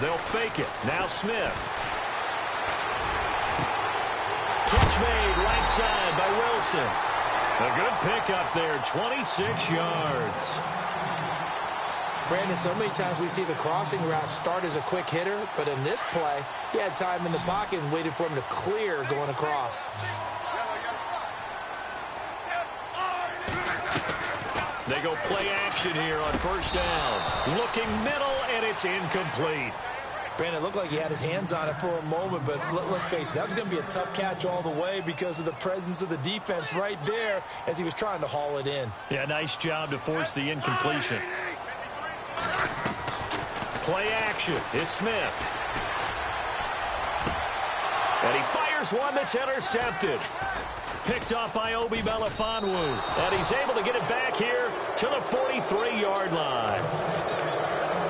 They'll fake it. Now Smith. Catch made right side by Wilson. A good pickup there, 26 yards. Brandon, so many times we see the crossing route start as a quick hitter, but in this play, he had time in the pocket and waited for him to clear going across. They go play action here on first down. Looking middle, and it's incomplete. Brandon, it looked like he had his hands on it for a moment, but let's face it, that was going to be a tough catch all the way because of the presence of the defense right there as he was trying to haul it in. Yeah, nice job to force the incompletion. Play action. It's Smith. And he fires one that's intercepted. Picked off by Obi Melifonwu. And he's able to get it back here to the 43-yard line.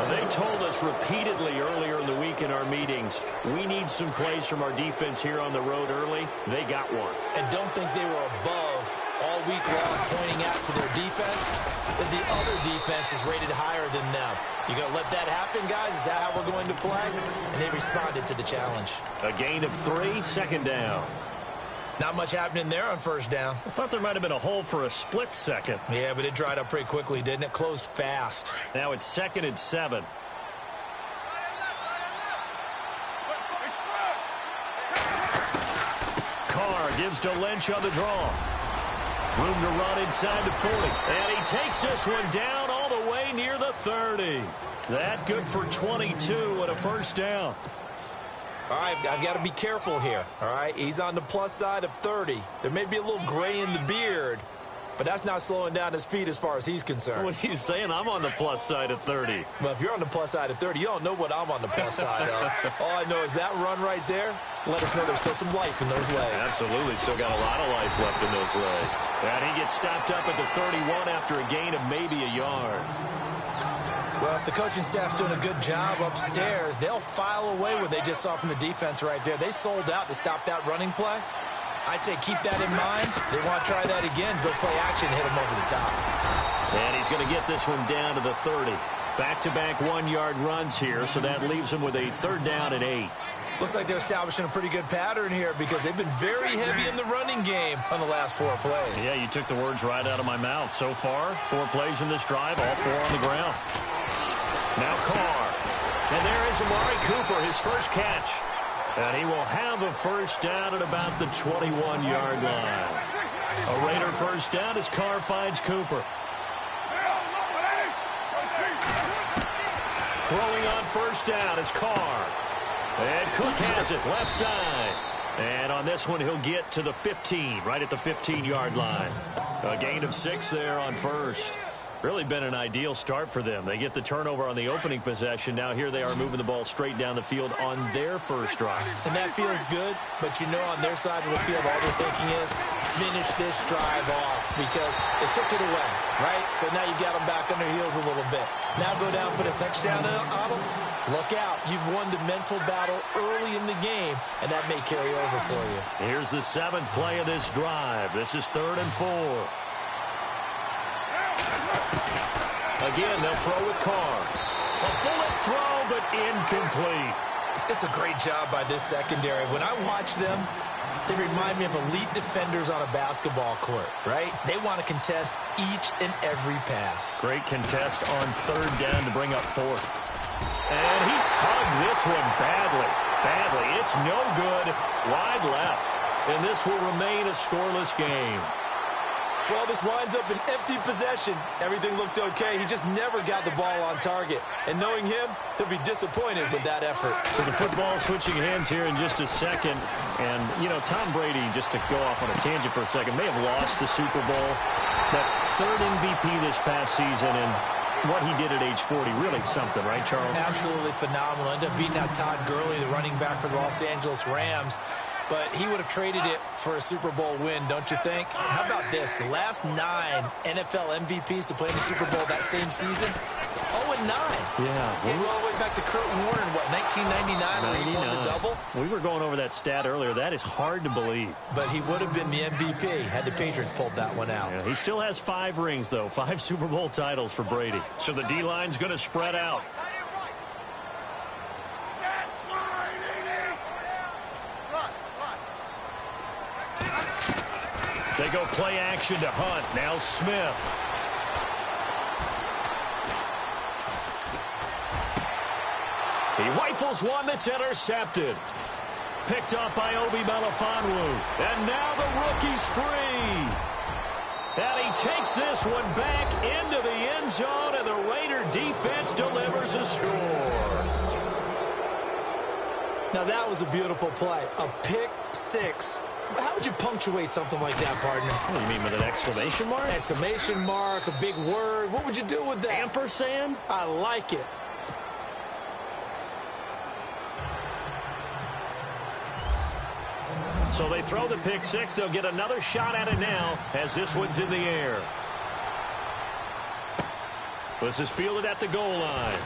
They told us repeatedly earlier in the week in our meetings, we need some plays from our defense here on the road early. They got one. And don't think they were above all week long pointing out to their defense that the other defense is rated higher than them. You going to let that happen, guys? Is that how we're going to play? And they responded to the challenge. A gain of 3, second down. Not much happening there on first down. I thought there might have been a hole for a split second. Yeah, but it dried up pretty quickly, didn't it? Closed fast. Now it's 2nd and 7. Carr gives to Lynch on the draw. Room to run inside the 40. And he takes this one down all the way near the 30. That good for 22 and a first down. All right, I've got to be careful here, all right? He's on the plus side of 30. There may be a little gray in the beard, but that's not slowing down his feet as far as he's concerned. What are you saying? I'm on the plus side of 30. Well, if you're on the plus side of 30, you don't know what I'm on the plus side of. All I know is that run right there, let us know there's still some life in those legs. Absolutely, still got a lot of life left in those legs. And he gets stopped up at the 31 after a gain of maybe a yard. Well, if the coaching staff's doing a good job upstairs, they'll file away what they just saw from the defense right there. They sold out to stop that running play. I'd say keep that in mind. They want to try that again. Go play action, hit them over the top. And he's going to get this one down to the 30. Back-to-back 1-yard runs here, so that leaves him with a 3rd down and 8. Looks like they're establishing a pretty good pattern here because they've been very heavy in the running game on the last 4 plays. Yeah, you took the words right out of my mouth. So far, 4 plays in this drive, all 4 on the ground. Now Carr. And there is Amari Cooper, his first catch. And he will have a first down at about the 21-yard line. A Raider first down as Carr finds Cooper. Throwing on first down is Carr. And Cook has it left side. And on this one, he'll get to the 15, right at the 15-yard line. A gain of 6 there on first. Really been an ideal start for them. They get the turnover on the opening possession. Now here they are moving the ball straight down the field on their first drive. And that feels good, but you know on their side of the field, all they're thinking is finish this drive off because they took it away, right? So now you got them back on their heels a little bit. Now go down, put a touchdown on them. Look out. You've won the mental battle early in the game, and that may carry over for you. Here's the 7th play of this drive. This is 3rd and 4. Again, they'll throw with Carr. A bullet throw, but incomplete. It's a great job by this secondary. When I watch them, they remind me of elite defenders on a basketball court, right? They want to contest each and every pass. Great contest on 3rd down to bring up 4th. And he tugged this one badly. It's no good. Wide left. And this will remain a scoreless game. Well, this winds up an empty possession. Everything looked okay. He just never got the ball on target. And knowing him, he'll be disappointed with that effort. So the football switching hands here in just a second. And, you know, Tom Brady, just to go off on a tangent for a second, may have lost the Super Bowl. But 3rd MVP this past season, and what he did at age 40, really something, right, Charles? Absolutely phenomenal. Ended up beating out Todd Gurley, the running back for the Los Angeles Rams. But he would have traded it for a Super Bowl win, don't you think? How about this? The last 9 NFL MVPs to play in the Super Bowl that same season, 0-9. Yeah. We go all the way back to Kurt Warner in, what, 1999 when he won the double? We were going over that stat earlier. That is hard to believe. But he would have been the MVP had the Patriots pulled that one out. Yeah, he still has 5 rings, though. 5 Super Bowl titles for Brady. So the D-line's going to spread out. They go play action to Hunt. Now Smith. He rifles one that's intercepted. Picked up by Obi Melifonwu. And now the rookie's free. And he takes this one back into the end zone, and the Raider defense delivers a score. Now that was a beautiful play. A pick six. How would you punctuate something like that, partner? What do you mean, with an exclamation mark? Exclamation mark, a big word. What would you do with that? Ampersand? I like it. So they throw the pick six. They'll get another shot at it now as this one's in the air. This is fielded at the goal line.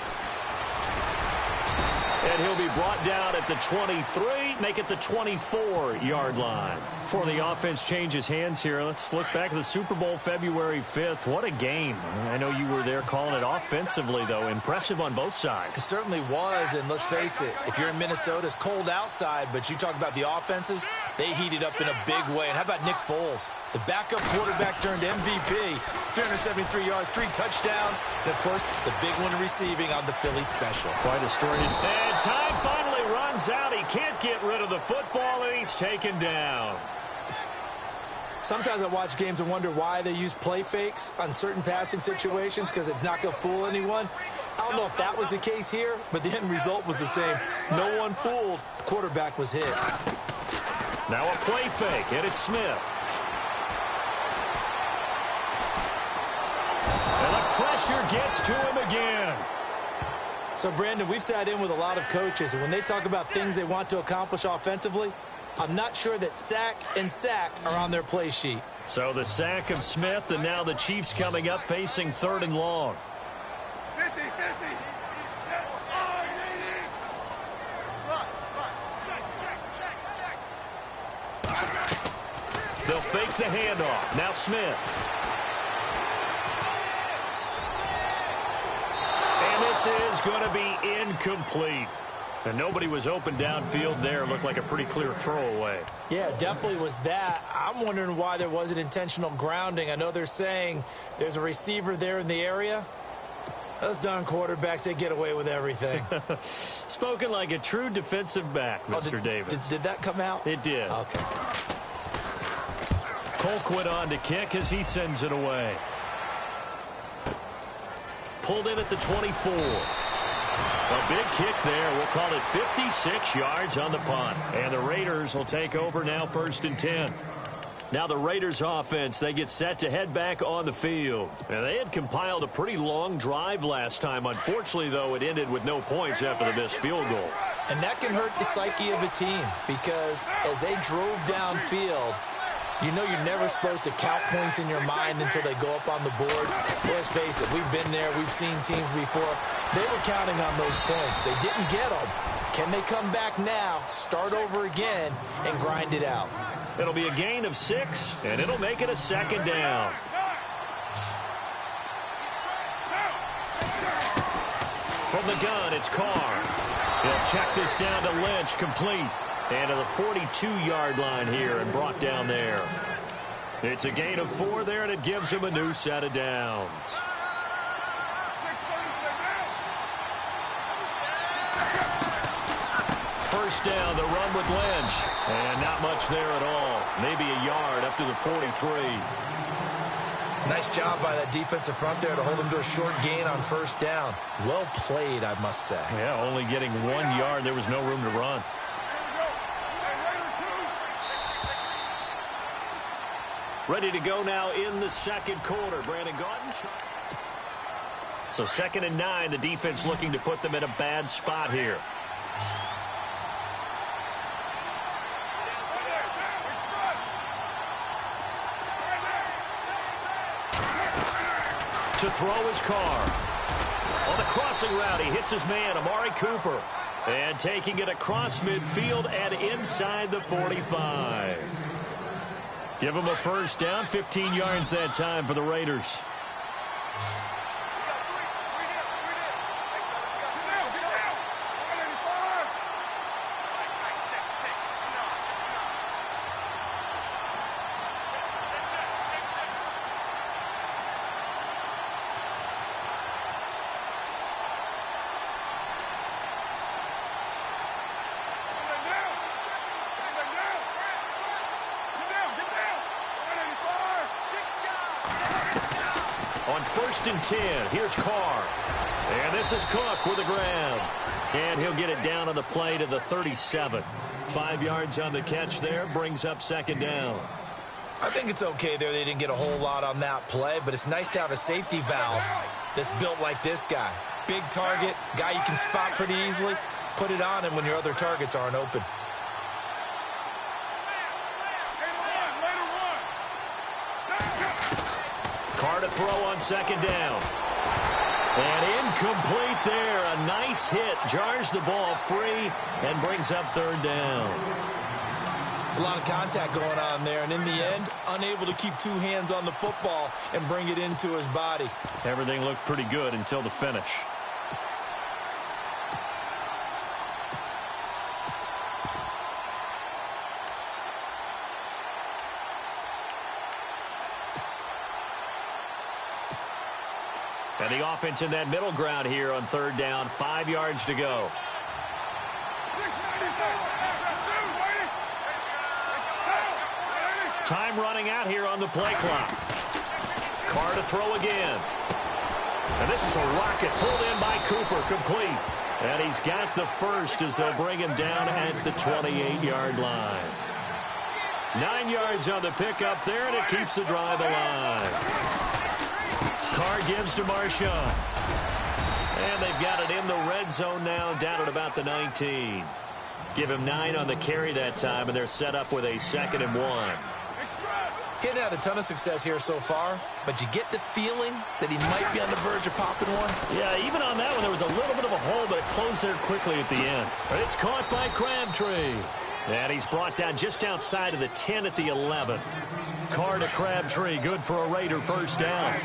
And he'll be brought down at the 23, make it the 24-yard line. Before the offense changes hands here, let's look back at the Super Bowl February 5th. What a game. I know you were there calling it offensively, though. Impressive on both sides. It certainly was, and let's face it, if you're in Minnesota, it's cold outside, but you talk about the offenses, they heated up in a big way. And how about Nick Foles? The backup quarterback turned MVP, 373 yards, 3 touchdowns, and, of course, the big one receiving on the Philly special. Quite a story. And time finally runs out. He can't get rid of the football, and he's taken down. Sometimes I watch games and wonder why they use play fakes on certain passing situations, because it's not going to fool anyone. I don't know if that was the case here, but the end result was the same. No one fooled. The quarterback was hit. Now a play fake, and it's Smith. And the pressure gets to him again. So, Brandon, we've sat in with a lot of coaches, and when they talk about things they want to accomplish offensively, I'm not sure that sack and sack are on their play sheet. So the sack of Smith, and now the Chiefs coming up facing 3rd and long. 50, 50. They'll fake the handoff. Now Smith. And this is going to be incomplete. And nobody was open downfield there. Looked like a pretty clear throwaway. Yeah, definitely was that. I'm wondering why there wasn't intentional grounding. I know they're saying there's a receiver there in the area. Those darn quarterbacks, they get away with everything. Spoken like a true defensive back, Mr. Davis. Did that come out? It did. Okay. Colquitt on to kick as he sends it away. Pulled in at the 24. A big kick there. We'll call it 56 yards on the punt. And the Raiders will take over now, 1st and 10. Now the Raiders offense, they get set to head back on the field. And they had compiled a pretty long drive last time. Unfortunately, though, it ended with no points after the missed field goal. And that can hurt the psyche of a team, because as they drove downfield, you know you're never supposed to count points in your mind until they go up on the board. Well, let's face it, we've been there. We've seen teams before. They were counting on those points. They didn't get them. Can they come back now, start over again, and grind it out? It'll be a gain of 6, and it'll make it a 2nd down. From the gun, it's Carr. He'll check this down to Lynch, complete. And to the 42-yard line here and brought down there. It's a gain of 4 there, and it gives him a new set of downs. First down, the run with Lynch. And not much there at all. Maybe a yard up to the 43. Nice job by that defensive front there to hold him to a short gain on 1st down. Well played, I must say. Yeah, only getting 1 yard. There was no room to run. Ready to go now in the 2nd quarter. Brandon Gaudin. So 2nd and 9, the defense looking to put them in a bad spot here. To throw his Carr. On the crossing route, he hits his man, Amari Cooper. And taking it across midfield and inside the 45. Give him a 1st down, 15 yards that time for the Raiders. On 1st and 10, here's Carr. And this is Cook with a grab. And he'll get it down on the play to the 37. 5 yards on the catch there, brings up 2nd down. I think it's okay there. They didn't get a whole lot on that play, but it's nice to have a safety valve that's built like this guy. Big target, guy you can spot pretty easily. Put it on him when your other targets aren't open. Carr to throw on 2nd down. And incomplete there. A nice hit. Jars the ball free and brings up 3rd down. It's a lot of contact going on there, and in the end, unable to keep 2 hands on the football and bring it into his body. Everything looked pretty good until the finish. And the offense in that middle ground here on 3rd down. 5 yards to go. Time running out here on the play clock. Carr to throw again. And this is a rocket pulled in by Cooper, complete. And he's got the first as they'll bring him down at the 28-yard line. 9 yards on the pickup there, and it keeps the drive alive. Carr gives to Marshawn. And they've got it in the red zone now, down at about the 19. Give him 9 on the carry that time, and they're set up with a 2nd and 1. Getting out a ton of success here so far, but you get the feeling that he might be on the verge of popping one. Yeah, even on that one, there was a little bit of a hole, but it closed there quickly at the end. But it's caught by Crabtree. And he's brought down just outside of the 10 at the 11. Carr to Crabtree, good for a Raider 1st down.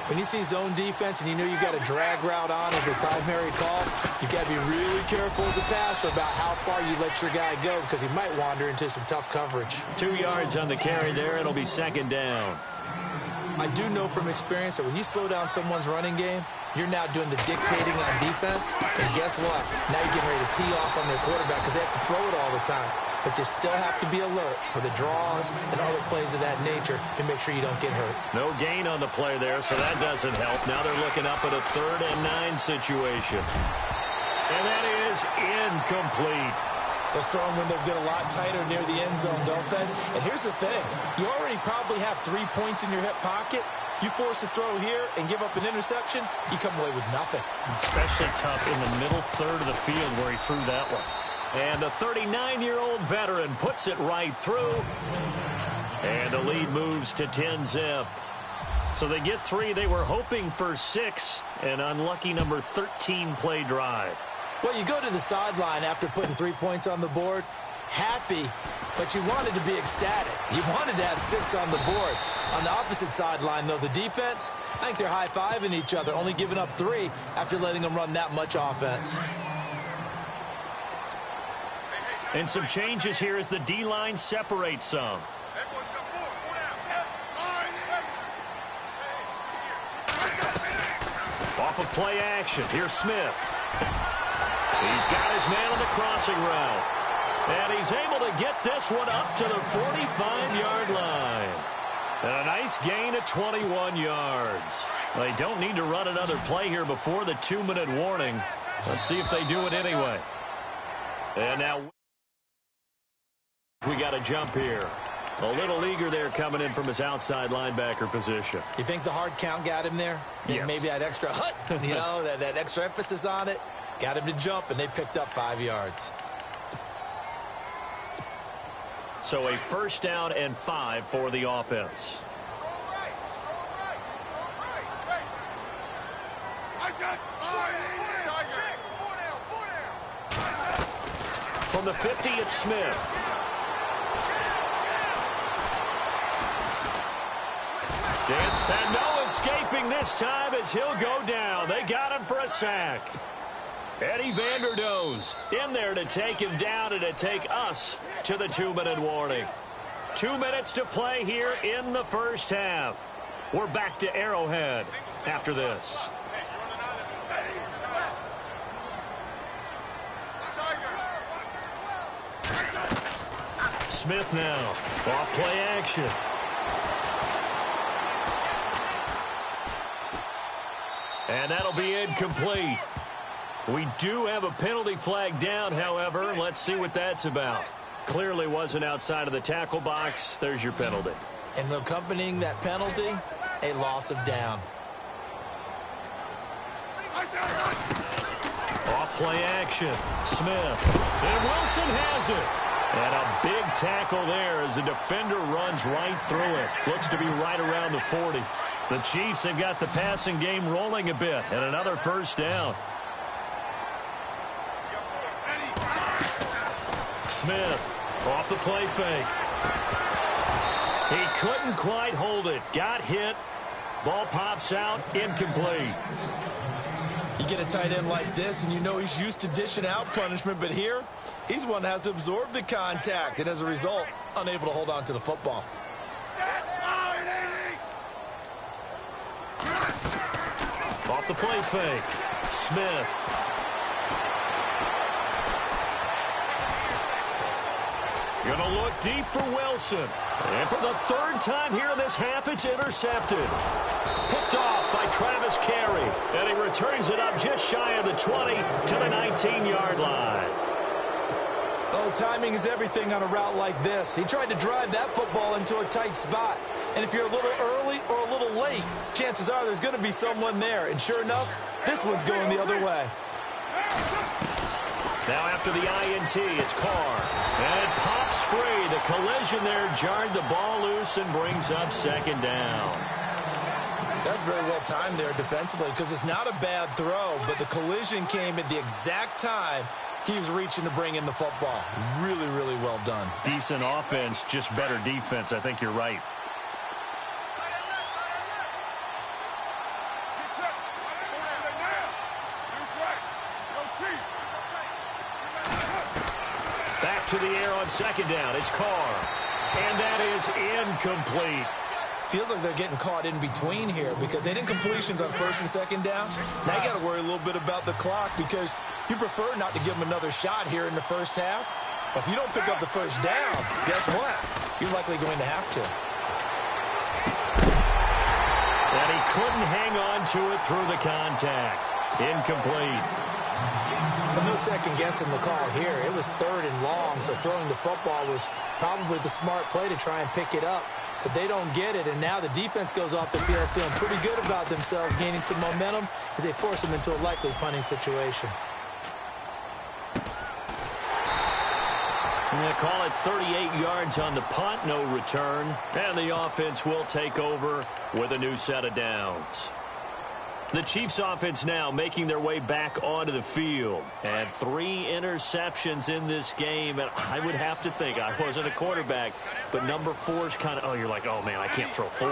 When you see zone defense and you know you've got a drag route on as your primary call, you've got to be really careful as a passer about how far you let your guy go because he might wander into some tough coverage. 2 yards on the carry there. It'll be 2nd down. I do know from experience that when you slow down someone's running game, you're now doing the dictating on defense. And guess what? Now you're getting ready to tee off on their quarterback because they have to throw it all the time. But you still have to be alert for the draws and other plays of that nature and make sure you don't get hurt. No gain on the play there, so that doesn't help. Now they're looking up at a 3rd and 9 situation. And that is incomplete. Those throwing windows get a lot tighter near the end zone, don't they? And here's the thing. You already probably have 3 points in your hip pocket. You force a throw here and give up an interception, you come away with nothing. Especially tough in the middle 3rd of the field where he threw that one. And the 39-year-old veteran puts it right through. And the lead moves to 10-zip. So they get 3. They were hoping for 6. An unlucky number 13 play drive. Well, you go to the sideline after putting 3 points on the board, happy, but you wanted to be ecstatic. You wanted to have 6 on the board. On the opposite sideline, though, the defense, I think they're high-fiving each other, only giving up 3 after letting them run that much offense. And some changes here as the D-line separates some. Off of play action, here's Smith. He's got his man on the crossing route. And he's able to get this one up to the 45-yard line. And a nice gain of 21 yards. They don't need to run another play here before the 2-minute warning. Let's see if they do it anyway. And now we got a jump here. A little eager there coming in from his outside linebacker position. You think the hard count got him there? Yes. Maybe that extra hut, you know, that extra emphasis on it. Got him to jump, and they picked up 5 yards. So a 1st down and 5 for the offense. From the 50, it's Smith. And no escaping this time as he'll go down. They got him for a sack. Eddie Vanderdoes in there to take him down and to take us to the 2-minute warning. 2 minutes to play here in the 1st half. We're back to Arrowhead after this. Smith now off play action. And that'll be incomplete. We do have a penalty flag down, however. Let's see what that's about. Clearly wasn't outside of the tackle box. There's your penalty. And accompanying that penalty, a loss of down. Off play action. Smith. And Wilson has it. And a big tackle there as the defender runs right through it. Looks to be right around the 40. The Chiefs have got the passing game rolling a bit. And another first down. Smith off the play fake. He couldn't quite hold it. Got hit. Ball pops out. Incomplete. You get a tight end like this, and you know he's used to dishing out punishment, but here, he's the one that has to absorb the contact, and as a result, unable to hold on to the football. Off the play fake. Smith. Going to look deep for Wilson. And for the third time here in this half, it's intercepted. Picked off by Travis Carey. And he returns it up just shy of the 20 to the 19-yard line. Oh, timing is everything on a route like this. He tried to drive that football into a tight spot. And if you're a little early or a little late, chances are there's going to be someone there. And sure enough, this one's going the other way. Now after the INT, it's Carr. And it pops free. The collision there jarred the ball loose and brings up second down. That's very well timed there defensively because it's not a bad throw, but the collision came at the exact time he was reaching to bring in the football. Really, really well done. Decent offense, just better defense. I think you're right. Back to the air on second down. It's Carr. And that is incomplete. Feels like they're getting caught in between here because they didn't completions on first and second down. Now you got to worry a little bit about the clock because you prefer not to give them another shot here in the first half. But if you don't pick up the first down, guess what? You're likely going to have to. And he couldn't hang on to it through the contact. Incomplete. But no second guessing the call here. It was third and long, so throwing the football was probably the smart play to try and pick it up. But they don't get it, and now the defense goes off the field feeling pretty good about themselves, gaining some momentum as they force them into a likely punting situation. I'm going to call it 38 yards on the punt, no return. And the offense will take over with a new set of downs. The Chiefs offense now making their way back onto the field. And 3 interceptions in this game. And I would have to think, I wasn't a quarterback, but number 4 is kind of, oh, you're like, oh, man, I can't throw 4.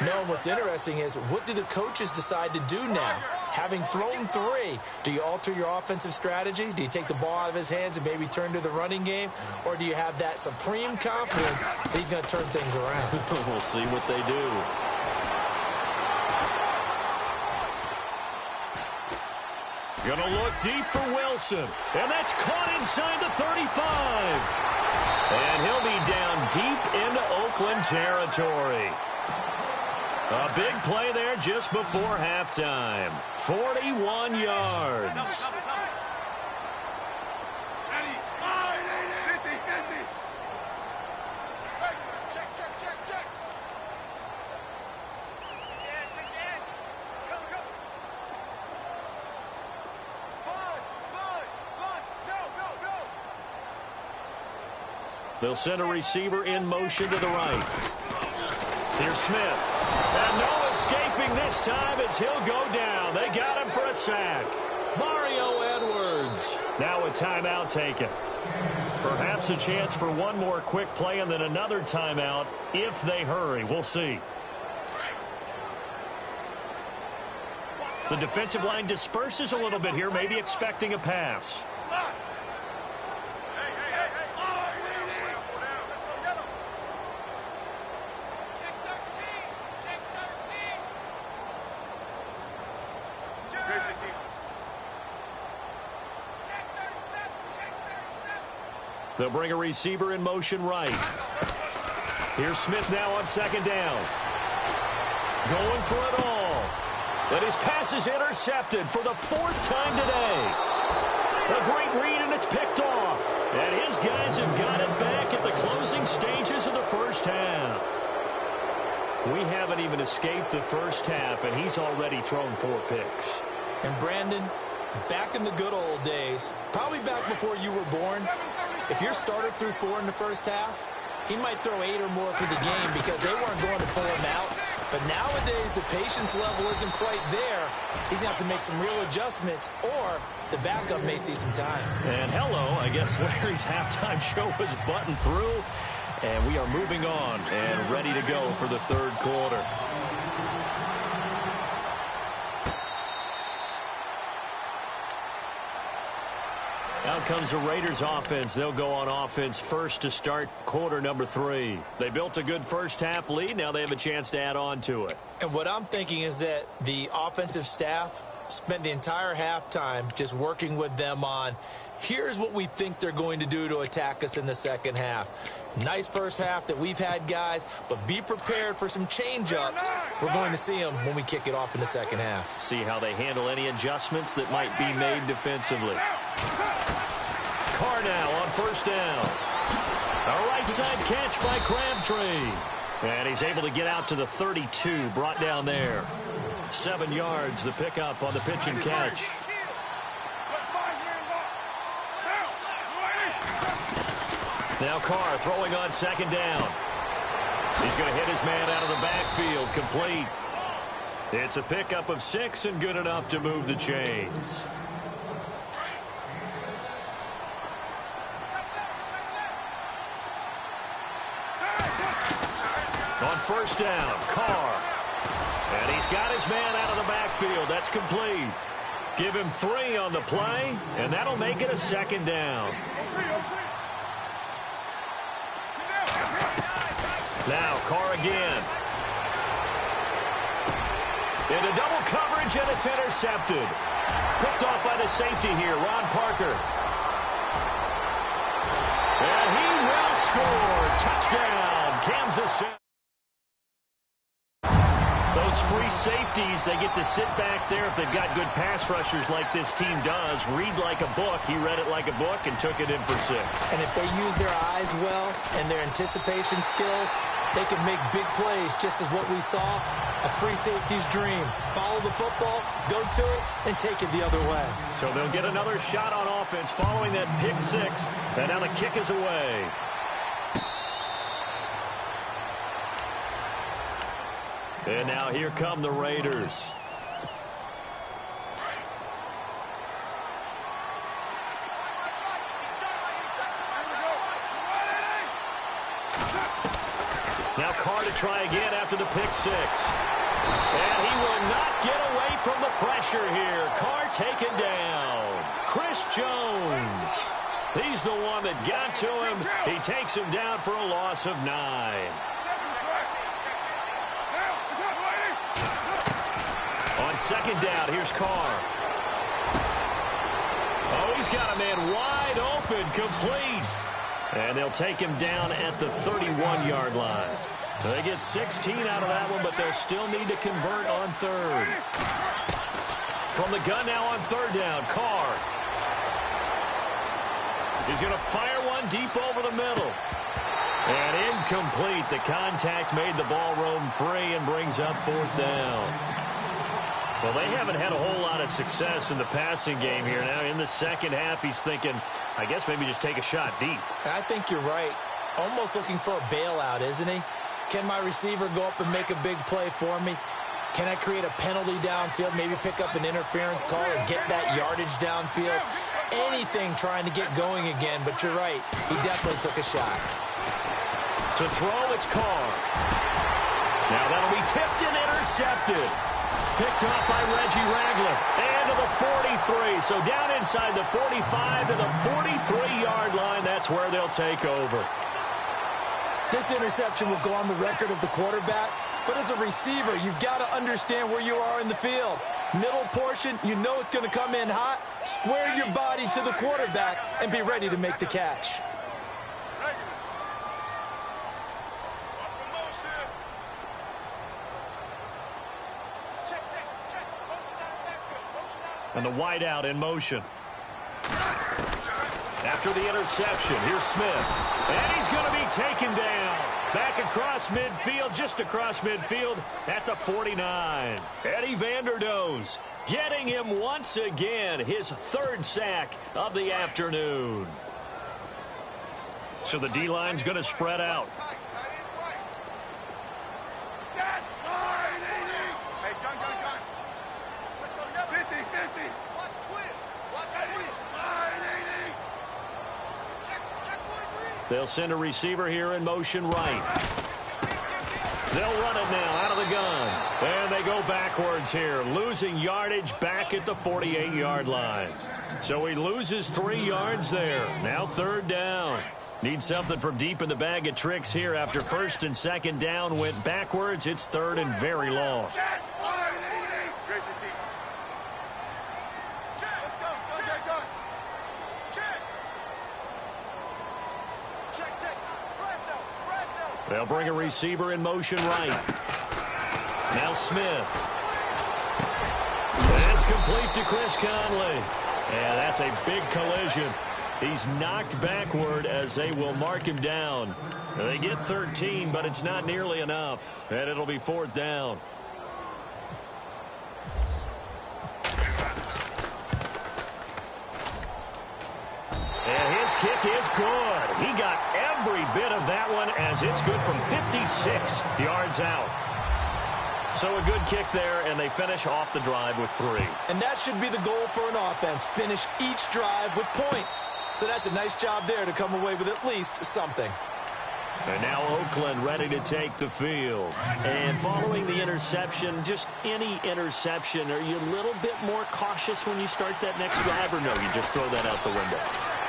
No, what's interesting is what do the coaches decide to do now? Having thrown 3, do you alter your offensive strategy? Do you take the ball out of his hands and maybe turn to the running game? Or do you have that supreme confidence that he's going to turn things around? We'll see what they do. Going to look deep for Wilson. And that's caught inside the 35. And he'll be down deep into Oakland territory. A big play there just before halftime. 41 yards. They'll send a receiver in motion to the right. Here's Smith. And no escaping this time as he'll go down. They got him for a sack. Mario Edwards. Now a timeout taken. Perhaps a chance for one more quick play and then another timeout if they hurry. We'll see. The defensive line disperses a little bit here, maybe expecting a pass. They'll bring a receiver in motion right. Here's Smith now on second down. Going for it all. But his pass is intercepted for the 4th time today. A great read, and it's picked off. And his guys have got it back at the closing stages of the first half. We haven't even escaped the first half, and he's already thrown 4 picks. And Brandon, back in the good old days, probably back before you were born, if your starter threw 4 in the first half, he might throw 8 or more for the game because they weren't going to pull him out. But nowadays, the patience level isn't quite there. He's going to have to make some real adjustments, or the backup may see some time. And hello, I guess Larry's halftime show was buttoned through, and we are moving on and ready to go for the 3rd quarter. Out comes the Raiders offense. They'll go on offense first to start quarter number 3. They built a good first half lead. Now they have a chance to add on to it. And what I'm thinking is that the offensive staff spent the entire halftime just working with them on, here's what we think they're going to do to attack us in the second half. Nice first half that we've had, guys, but be prepared for some change-ups. We're going to see them when we kick it off in the second half. See how they handle any adjustments that might be made defensively. Carr now on first down. A right side catch by Crabtree. And he's able to get out to the 32, brought down there. 7 yards, the pickup on the pitch and catch. Now Carr throwing on second down. He's going to hit his man out of the backfield, complete. It's a pickup of 6 and good enough to move the chains. On first down, Carr. And he's got his man out of the backfield. That's complete. Give him 3 on the play, and that'll make it a second down. Now Carr again. Into double coverage, and it's intercepted. Picked off by the safety here, Ron Parker. And he will score. Touchdown, Kansas City. Those free safeties, they get to sit back there if they've got good pass rushers like this team does. Read like a book. He read it like a book and took it in for 6. And if they use their eyes well and their anticipation skills, they can make big plays, just as what we saw, a free safety's dream. Follow the football, go to it, and take it the other way. So they'll get another shot on offense following that pick 6. And now the kick is away. And now here come the Raiders. Now Carr to try again after the pick 6. And he will not get away from the pressure here. Carr taken down. Chris Jones. He's the one that got to him. He takes him down for a loss of 9. On second down, here's Carr. Oh, he's got a man wide open, complete. And they'll take him down at the 31-yard line. So they get 16 out of that one, but they'll still need to convert on 3rd. From the gun now on 3rd down, Carr. He's going to fire one deep over the middle. And incomplete. The contact made the ball roam free and brings up 4th down. Well, they haven't had a whole lot of success in the passing game here. Now in the second half, he's thinking, I guess maybe just take a shot deep. I think you're right. Almost looking for a bailout, isn't he? Can my receiver go up and make a big play for me? Can I create a penalty downfield, maybe pick up an interference call or get that yardage downfield? Anything trying to get going again, but you're right. He definitely took a shot. To throw, it's Carr. Now that'll be tipped and intercepted. Picked off by Reggie Ragland. And to the 43. So down inside the 45 to the 43-yard line. That's where they'll take over. This interception will go on the record of the quarterback. But as a receiver, you've got to understand where you are in the field. Middle portion, you know it's going to come in hot. Square your body to the quarterback and be ready to make the catch. And the wideout in motion. After the interception, here's Smith. And he's going to be taken down. Back across midfield, just across midfield at the 49. Eddie Vanderdoes getting him once again, his third sack of the afternoon. So the D-line's going to spread out. They'll send a receiver here in motion right. They'll run it now out of the gun. And they go backwards here, losing yardage back at the 48-yard line. So he loses 3 yards there. Now third down. Need something from deep in the bag of tricks here after first and second down went backwards. It's third and very long. They'll bring a receiver in motion right. Now Smith. That's complete to Chris Conley. And that's a big collision. He's knocked backward as they will mark him down. They get 13, but it's not nearly enough. And it'll be fourth down. And his kick is good. He got every bit of that one as it's good from 56 yards out. So a good kick there, and they finish off the drive with 3. And that should be the goal for an offense. Finish each drive with points. So that's a nice job there to come away with at least something. And now Oakland ready to take the field. And following the interception, just any interception, are you a little bit more cautious when you start that next drive, or no, you just throw that out the window?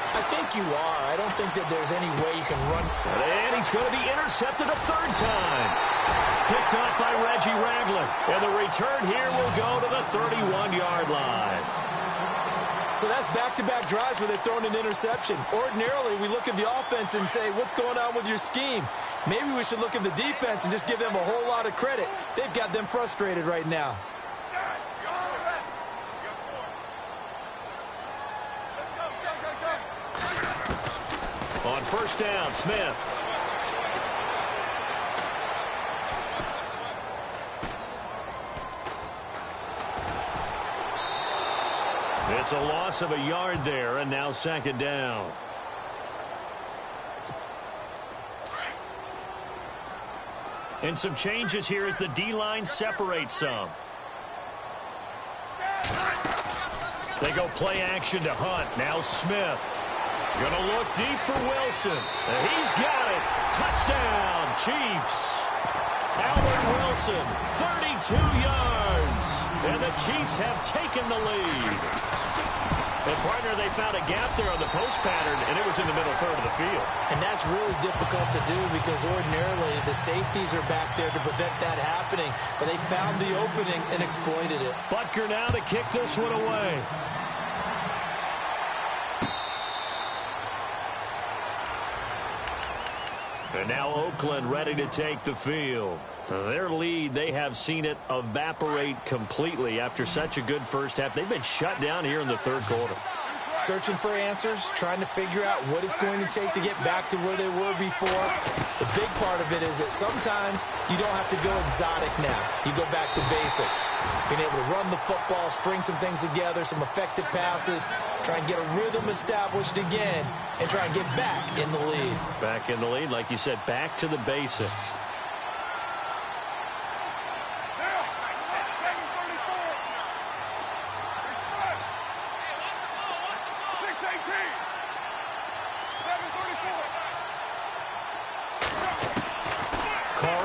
I think you are. I don't think that there's any way you can run. And he's going to be intercepted a third time. Picked off by Reggie Ragland. And the return here will go to the 31-yard line. So that's back-to-back drives where they've thrown an interception. Ordinarily, we look at the offense and say, what's going on with your scheme? Maybe we should look at the defense and just give them a whole lot of credit. They've got them frustrated right now. On first down, Smith. It's a loss of a yard there, and now second down. And some changes here as the D-line separates some. They go play action to Hunt. Now Smith. Gonna look deep for Wilson. And he's got it. Touchdown, Chiefs. Albert Wilson, 32 yards. And the Chiefs have taken the lead. And, partner, they found a gap there on the post pattern, and it was in the middle third of the field. And that's really difficult to do because ordinarily the safeties are back there to prevent that happening. But they found the opening and exploited it. Butker now to kick this one away. And now Oakland ready to take the field. Their lead, they have seen it evaporate completely after such a good first half. They've been shut down here in the third quarter. Searching for answers, trying to figure out what it's going to take to get back to where they were before. The big part of it is that sometimes you don't have to go exotic now. You go back to basics. Being able to run the football, string some things together, some effective passes, try and get a rhythm established again, and try and get back in the lead. Back in the lead, like you said, back to the basics.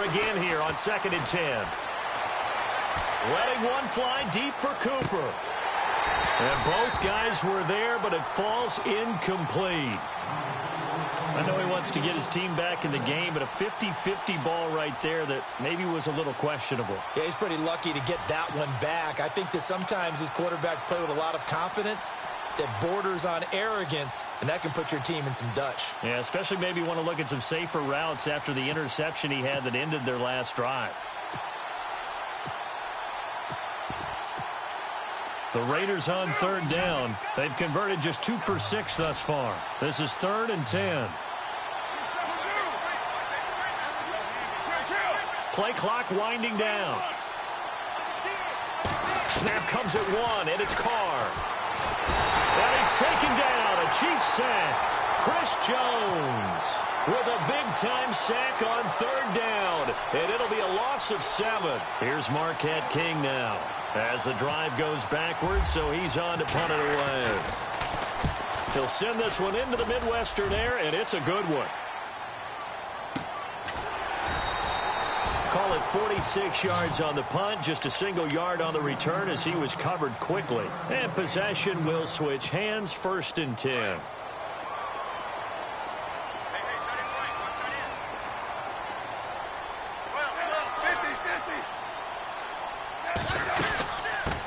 Again here on 2nd and 10. Letting one fly deep for Cooper. And both guys were there, but it falls incomplete. I know he wants to get his team back in the game, but a 50-50 ball right there that maybe was a little questionable. Yeah, he's pretty lucky to get that one back. I think that sometimes these quarterbacks play with a lot of confidence that borders on arrogance, and that can put your team in some Dutch. Yeah, especially maybe want to look at some safer routes after the interception he had that ended their last drive. The Raiders on third down. They've converted just 2 for 6 thus far. This is 3rd and 10. Play clock winding down. Snap comes at 1, and it's Carr. And he's taken down. A Chiefs sack. Chris Jones with a big-time sack on 3rd down. And it'll be a loss of 7. Here's Marquette King now as the drive goes backwards, so he's on to punt it away. He'll send this one into the Midwestern air, and it's a good one. Call it 46 yards on the punt, just a single yard on the return as he was covered quickly. And possession will switch hands, 1st and 10.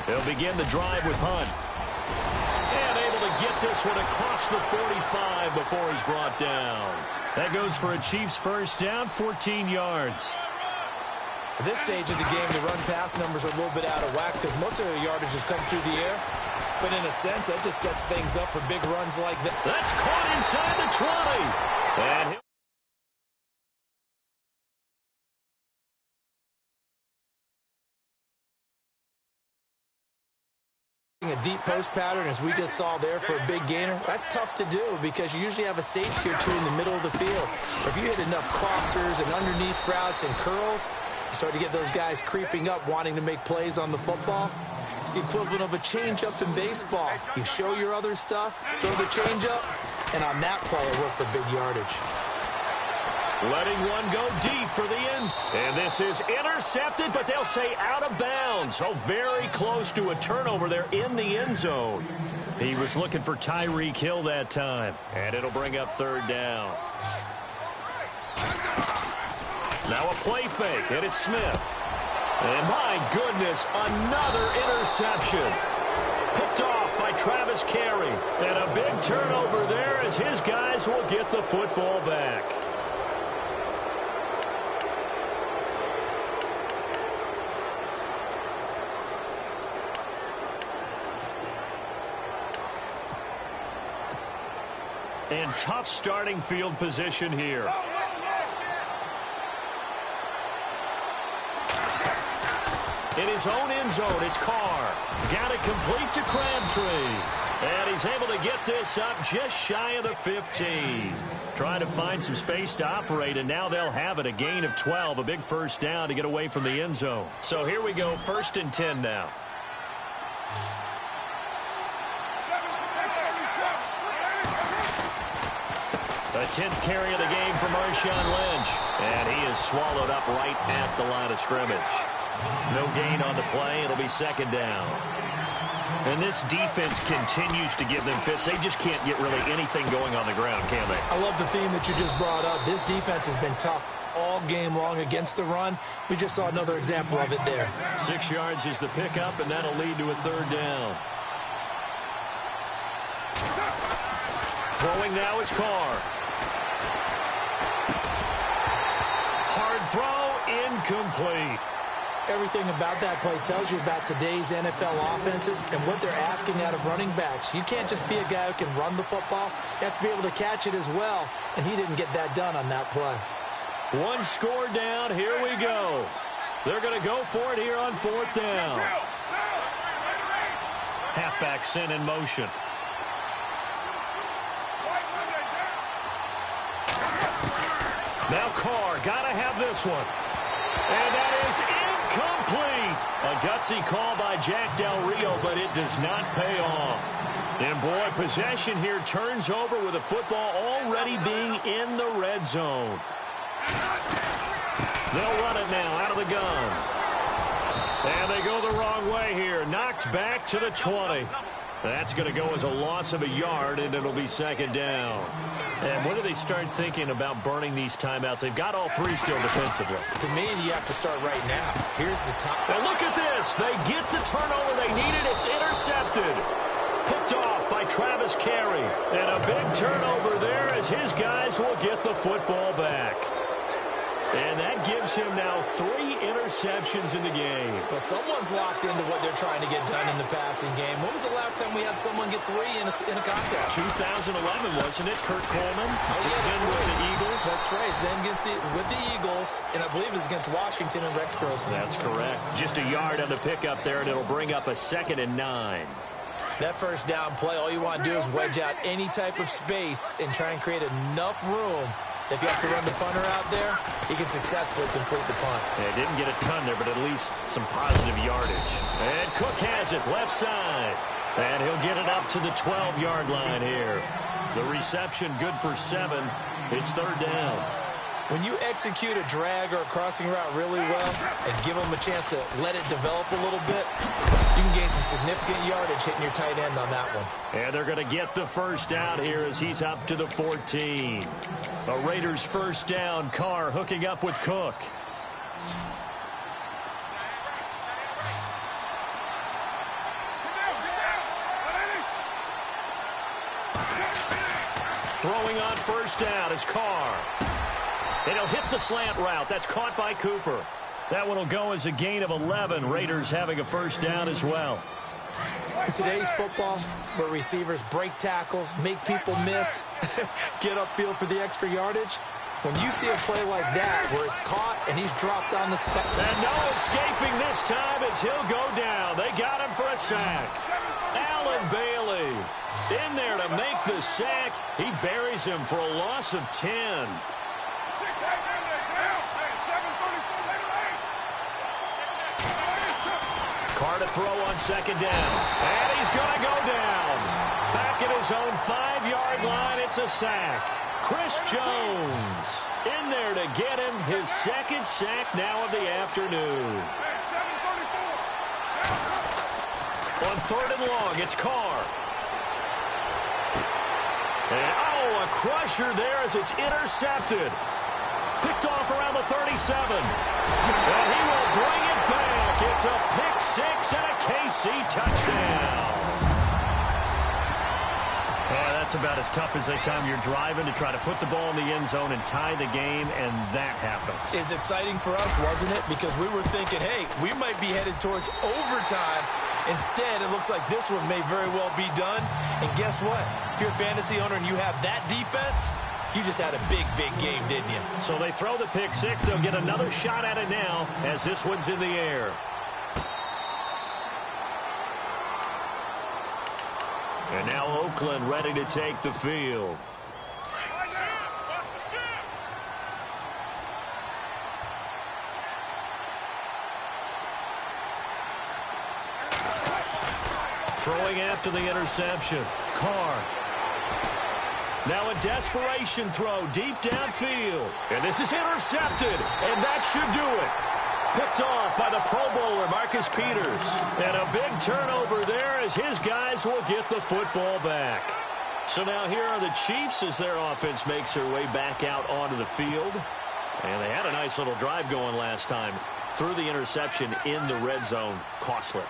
They'll begin the drive with Hunt. And able to get this one across the 45 before he's brought down. That goes for a Chiefs first down, 14 yards. At this stage of the game, the run-pass numbers are a little bit out of whack because most of the yardage has come through the air. But in a sense, that just sets things up for big runs like that. That's caught inside the 20. And a deep post pattern, as we just saw there, for a big gainer. That's tough to do because you usually have a safety or two in the middle of the field. But if you hit enough crossers and underneath routes and curls, you start to get those guys creeping up, wanting to make plays on the football. It's the equivalent of a changeup in baseball. You show your other stuff, throw the changeup, and on that play, it worked for big yardage. letting one go deep for the end. And this is intercepted, but they'll say out of bounds. So very close to a turnover there in the end zone. He was looking for Tyreek Hill that time. And it'll bring up 3rd down. Now a play fake, and it's Smith. And my goodness, another interception. Picked off by Travis Carey. And a big turnover there as his guys will get the football back. And tough starting field position here. In his own end zone, it's Carr. Got it complete to Crabtree. And he's able to get this up just shy of the 15. Trying to find some space to operate, and now they'll have it. A gain of 12, a big first down to get away from the end zone. So here we go, 1st and 10 now. The 10th carry of the game for Marshawn Lynch. And he is swallowed up right at the line of scrimmage. No gain on the play. It'll be 2nd down. And this defense continues to give them fits. They just can't get really anything going on the ground, can they? I love the theme that you just brought up. This defense has been tough all game long against the run. We just saw another example of it there. 6 yards is the pickup, and that'll lead to a 3rd down. Throwing now is Carr. Hard throw, incomplete. Everything about that play tells you about today's NFL offenses and what they're asking out of running backs. You can't just be a guy who can run the football. You have to be able to catch it as well, and he didn't get that done on that play. One score down. Here we go. They're going to go for it here on 4th down. Halfback sent in motion. Now Carr, got to have this one. And that is incomplete. A gutsy call by Jack Del Rio, but it does not pay off. And boy, possession here turns over with the football already being in the red zone. They'll run it now out of the gun. And they go the wrong way here. Knocked back to the 20. That's going to go as a loss of a yard, and it'll be 2nd down. And when do they start thinking about burning these timeouts? They've got all 3 still defensively. To me, you have to start right now. Here's the time. Now look at this. They get the turnover they needed. It's intercepted. Picked off by Travis Carey. And a big turnover there as his guys will get the football back. And that gives him now 3 interceptions in the game. Well, someone's locked into what they're trying to get done in the passing game. When was the last time we had someone get 3 in a contest? 2011, wasn't it? Kurt Coleman. Oh, yeah, that's with right. the Eagles. That's right. It's then with the Eagles, and I believe it's against Washington and Rex Grossman. That's correct. Just a yard on the pickup there, and it'll bring up a 2nd and 9. That first down play, all you want to do is wedge out any type of space and try and create enough room. If you have to run the punter out there, he can successfully complete the punt. Yeah, didn't get a ton there, but at least some positive yardage. And Cook has it, left side. And he'll get it up to the 12-yard line here. The reception good for 7. It's 3rd down. When you execute a drag or a crossing route really well and give them a chance to let it develop a little bit, you can gain some significant yardage hitting your tight end on that one. And they're going to get the first down here as he's up to the 14. A Raiders first down. Carr hooking up with Cook. Throwing on first down is Carr. And he'll hit the slant route. That's caught by Cooper. That one will go as a gain of 11. Raiders having a first down as well. In today's football, where receivers break tackles, make people miss, get upfield for the extra yardage, when you see a play like that where it's caught and he's dropped on the spot. And no escaping this time as he'll go down. They got him for a sack. Allen Bailey in there to make the sack. He buries him for a loss of 10. Carr to throw on 2nd down. And he's going to go down. Back at his own 5-yard line, it's a sack. Chris Jones in there to get him his 2nd sack now of the afternoon. On 3rd and long, it's Carr. And, a crusher there as it's intercepted. Picked off around the 37. And he will bring it back. It's a pick 6 and a KC touchdown. That's about as tough as they come. You're driving to try to put the ball in the end zone and tie the game, and that happens. It's exciting for us, wasn't it? Because we were thinking, hey, we might be headed towards overtime. Instead, it looks like this one may very well be done. And guess what? If you're a fantasy owner and you have that defense, you just had a big, big game, didn't you? So they throw the pick 6. They'll get another shot at it now as this one's in the air. And now Oakland ready to take the field. Throwing after the interception. Carr. Now a desperation throw deep downfield. And this is intercepted. And that should do it. Picked off by the Pro Bowler, Marcus Peters. And a big turnover there as his guys will get the football back. So now here are the Chiefs as their offense makes their way back out onto the field. And they had a nice little drive going last time. Threw the interception in the red zone. Costly.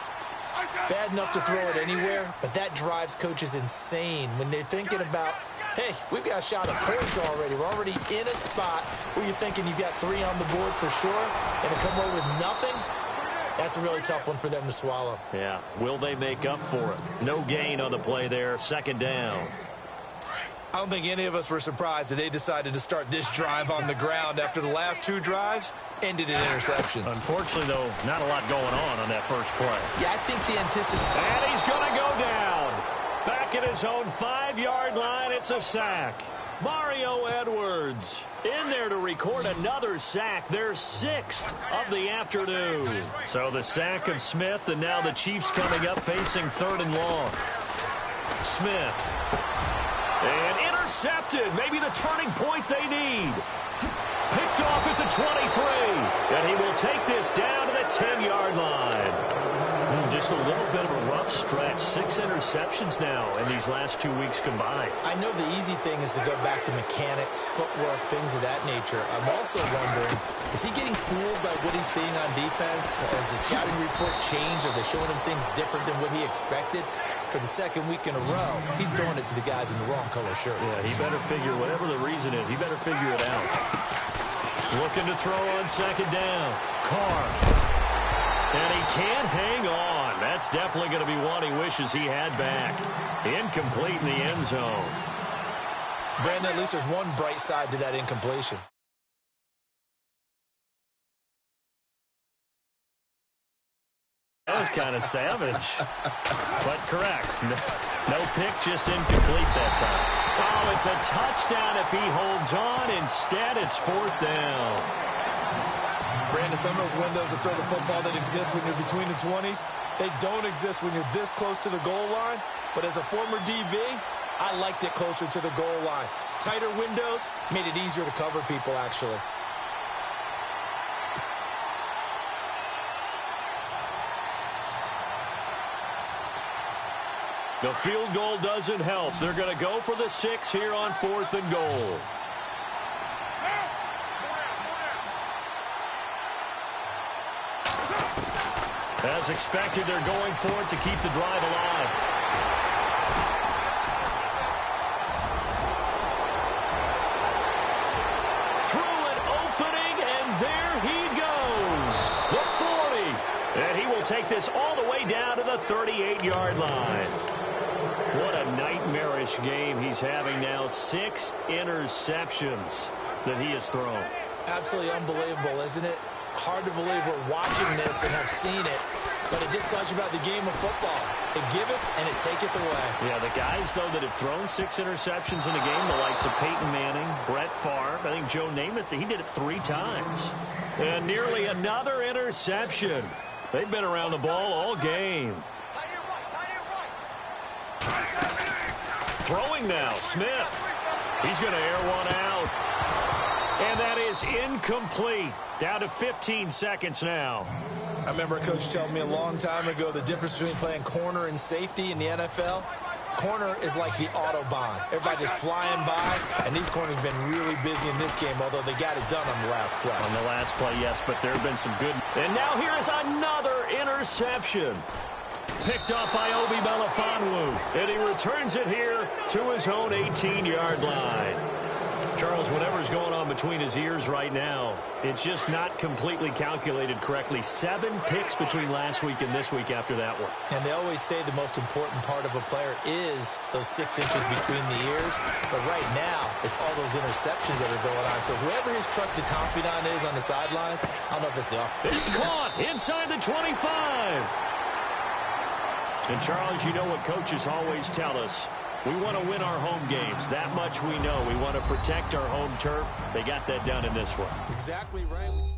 Bad enough to throw it anywhere, but that drives coaches insane when they're thinking about, hey, we've got a shot at points already. We're already in a spot where you're thinking you've got 3 on the board for sure, and to come away with nothing, that's a really tough one for them to swallow. Yeah, will they make up for it? No gain on the play there, 2nd down. I don't think any of us were surprised that they decided to start this drive on the ground after the last 2 drives ended in interceptions. Unfortunately, though, not a lot going on that first play. Yeah, I think the anticipation. And he's going to go down. Back at his own 5-yard line, it's a sack. Mario Edwards in there to record another sack, their 6th of the afternoon. So the sack of Smith, and now the Chiefs coming up facing 3rd and long. Smith. And intercepted. Maybe the turning point they need. Picked off at the 23. And he will take this down to the 10-yard line. Just a little bit of a rough stretch. 6 interceptions now in these last 2 weeks combined. I know the easy thing is to go back to mechanics, footwork, things of that nature. I'm also wondering, is he getting fooled by what he's seeing on defense? Has the scouting report changed? Are they showing him things different than what he expected? For the 2nd week in a row, he's throwing it to the guys in the wrong color shirts. Yeah, he better figure, whatever the reason is, he better figure it out. Looking to throw on second down. Carr. And he can't hang on. That's definitely going to be one he wishes he had back. Incomplete in the end zone. Brandon, at least there's one bright side to that incompletion. That was kind of savage, but correct. No pick, just incomplete that time. Oh, it's a touchdown if he holds on. Instead, it's fourth down. Brandon, some of those windows to throw the football that exist when you're between the 20s, they don't exist when you're this close to the goal line. But as a former DB, I liked it closer to the goal line. Tighter windows made it easier to cover people, actually. The field goal doesn't help. They're going to go for the 6 here on 4th and goal. As expected, they're going for it to keep the drive alive. Through an opening, and there he goes. The 40. And he will take this all the way down to the 38-yard line. What a nightmarish game he's having now. 6 interceptions that he has thrown. Absolutely unbelievable, isn't it? Hard to believe we're watching this and have seen it, but it just tells you about the game of football. It giveth and it taketh away. Yeah, the guys, though, that have thrown 6 interceptions in a game, the likes of Peyton Manning, Brett Favre, I think Joe Namath, he did it 3 times. And nearly another interception. They've been around the ball all game. Throwing now, Smith. He's going to air one out. And that is incomplete. Down to 15 seconds now. I remember a coach telling me a long time ago the difference between playing corner and safety in the NFL. Corner is like the Autobahn. Everybody just flying by, and these corners have been really busy in this game, although they got it done on the last play. On the last play, yes, but there have been some good. And now here is another interception. Picked up by Obi Melifonwu. And he returns it here to his own 18-yard line. Charles, whatever's going on between his ears right now, it's just not completely calculated correctly. 7 picks between last week and this week after that one. And they always say the most important part of a player is those 6 inches between the ears. But right now, it's all those interceptions that are going on. So whoever his trusted confidant is on the sidelines, I don't know if it's the offense. It's caught inside the 25. And, Charles, you know what coaches always tell us. We want to win our home games. That much we know. We want to protect our home turf. They got that done in this one. Exactly right.